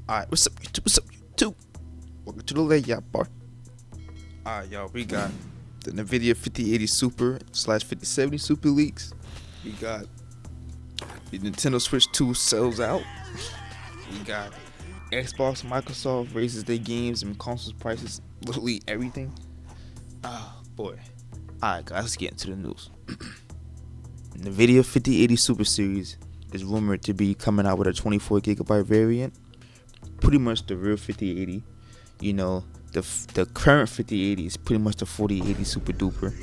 Alright, what's up, YouTube? What's up, YouTube? Welcome to the layout bar. Alright, y'all, we got the Nvidia 5080 Super slash 5070 Super leaks. We got the Nintendo Switch 2 sells out. We got Xbox, Microsoft raises their games and consoles prices, literally everything. Oh boy. Alright, guys, let's get into the news. Nvidia 5080 Super Series is rumored to be coming out with a 24GB variant. Pretty much the real 5080. You know, the current 5080 is pretty much the 4080 Super Duper.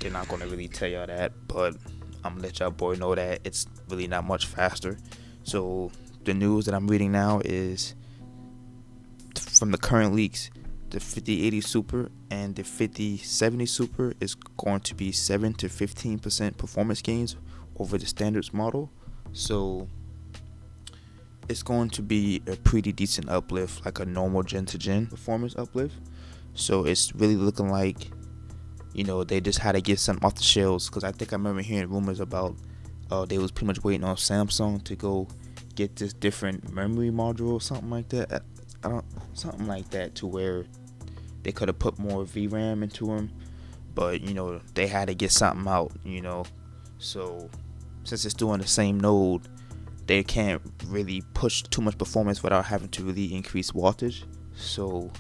They're not gonna really tell y'all that, but I'm gonna let y'all boy know that it's really not much faster. So the news that I'm reading now is from the current leaks. The 5080 Super and the 5070 Super is going to be 7 to 15% performance gains over the standards model. So it's going to be a pretty decent uplift, like a normal gen to gen performance uplift. So it's really looking like, you know, they just had to get something off the shelves, because I think I remember hearing rumors about they was pretty much waiting on Samsung to go get this different memory module or something like that. Something like that, to where they could have put more VRAM into them, but you know, they had to get something out, you know. So since it's doing the same node, they can't really push too much performance without having to really increase wattage. So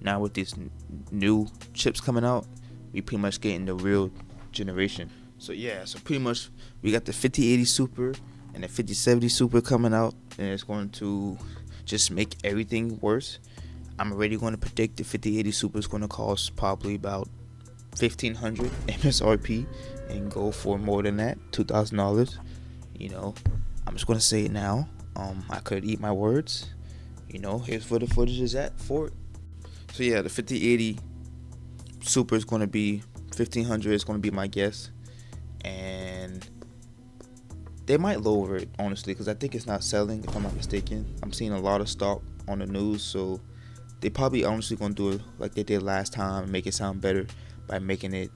now with these new chips coming out, we pretty much getting the real generation. So yeah, so pretty much we got the 5080 Super and the 5070 Super coming out, and it's going to just make everything worse. I'm already going to predict the 5080 Super is going to cost probably about $1,500 MSRP and go for more than that, $2,000. You know, I'm just gonna say it now. I could eat my words. You know, here's where the footage is at for it. So yeah, the 5080 Super is gonna be $1,500. Is gonna be my guess, and they might lower it, honestly, because I think it's not selling, if I'm not mistaken. I'm seeing a lot of stock on the news, so they probably honestly gonna do it like they did last time and make it sound better by making it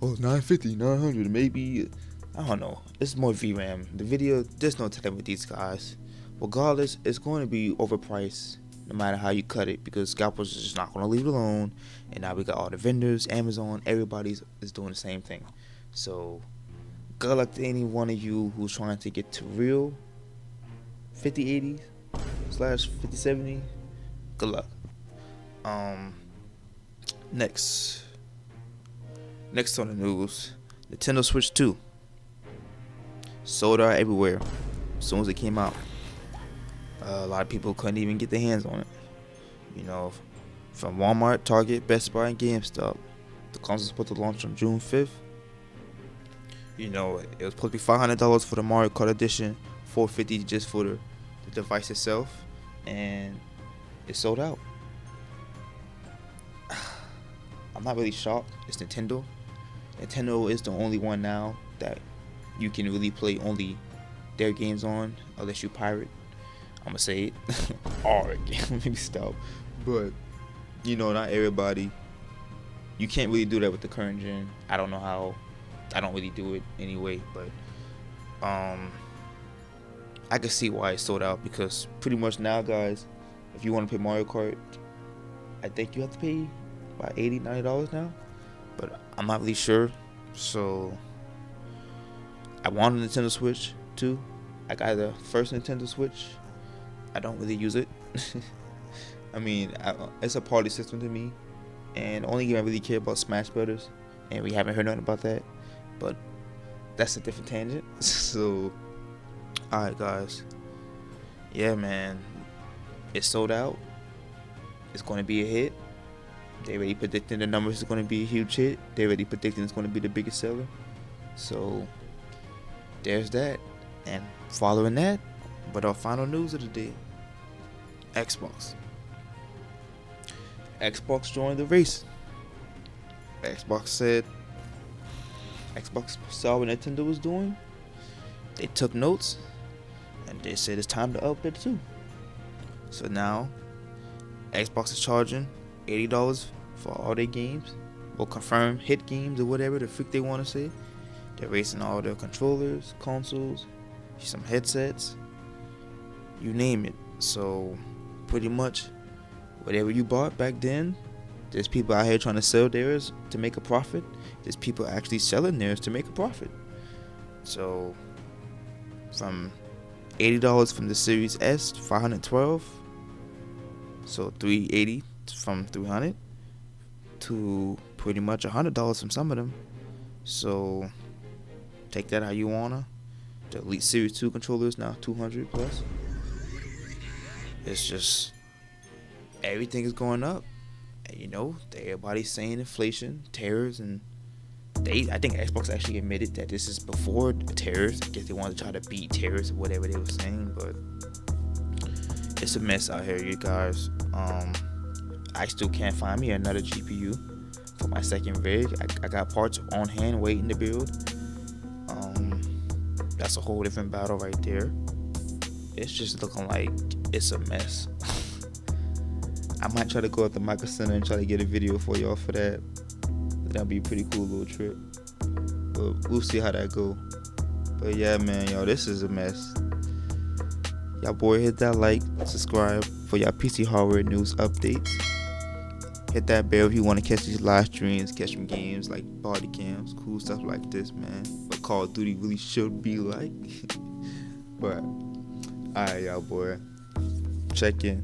950, 900, maybe. I don't know. It's more VRAM. The video, there's no telling with these guys. Regardless, it's going to be overpriced no matter how you cut it, because scalpers are just not going to leave it alone. And now we got all the vendors, Amazon, everybody's is doing the same thing. So good luck to any one of you who's trying to get to real 5080 slash 5070. Good luck. Next on the news, Nintendo Switch 2 sold out everywhere as soon as it came out. A lot of people couldn't even get their hands on it. You know, from Walmart, Target, Best Buy, and GameStop. The console was supposed to launch on June 5th. You know, it was supposed to be $500 for the Mario Kart edition, $450 just for the device itself, and it sold out. I'm not really shocked. It's Nintendo. Nintendo is the only one now that you can really play only their games on, unless you pirate. I'm gonna say it. Alright, maybe stop. But you know, not everybody. You can't really do that with the current gen. I don't know how. I don't really do it anyway, but I can see why it sold out, because pretty much now, guys, if you want to play Mario Kart, I think you have to pay about $80, $90 now, but I'm not really sure. So I want a Nintendo Switch too. I got the first Nintendo Switch. I don't really use it. I mean, it's a party system to me, and the only game I really care about is Smash Brothers, and we haven't heard nothing about that. But that's a different tangent. So, alright, guys. Yeah, man, it's sold out. It's going to be a hit. They already predicting the numbers is going to be a huge hit. They already predicting it's going to be the biggest seller. So there's that. And following that, but our final news of the day, Xbox joined the race. Xbox saw what Nintendo was doing. They took notes, and they said it's time to up it too. So now Xbox is charging $80 for all their games, or confirmed hit games, or whatever the freak they want to say. They're racing all their controllers, consoles, some headsets, you name it. So pretty much whatever you bought back then, there's people out here trying to sell theirs to make a profit. There's people actually selling theirs to make a profit. So from $80 from the Series S, 512. So $380 from 300 to pretty much $100 from some of them. So take that how you wanna. The Elite Series 2 controllers now 200 plus. It's just everything is going up, and everybody's saying inflation, tariffs, and I think Xbox actually admitted that this is before tariffs. I guess they wanted to try to beat tariffs or whatever they were saying, but it's a mess out here, you guys. I still can't find me another GPU for my second rig. I got parts on hand waiting to build. That's a whole different battle right there. It's just looking like it's a mess. I might try to go at the Micro Center and try to get a video for y'all for that. That'll be a pretty cool little trip. But we'll see how that go. But yeah, man, y'all, this is a mess. Y'all boy, hit that like, subscribe for y'all PC hardware news updates. Hit that bell if you want to catch these live streams, catch some games like body cams, cool stuff like this, man. What Call of Duty really should be like. But alright, y'all boy, check in.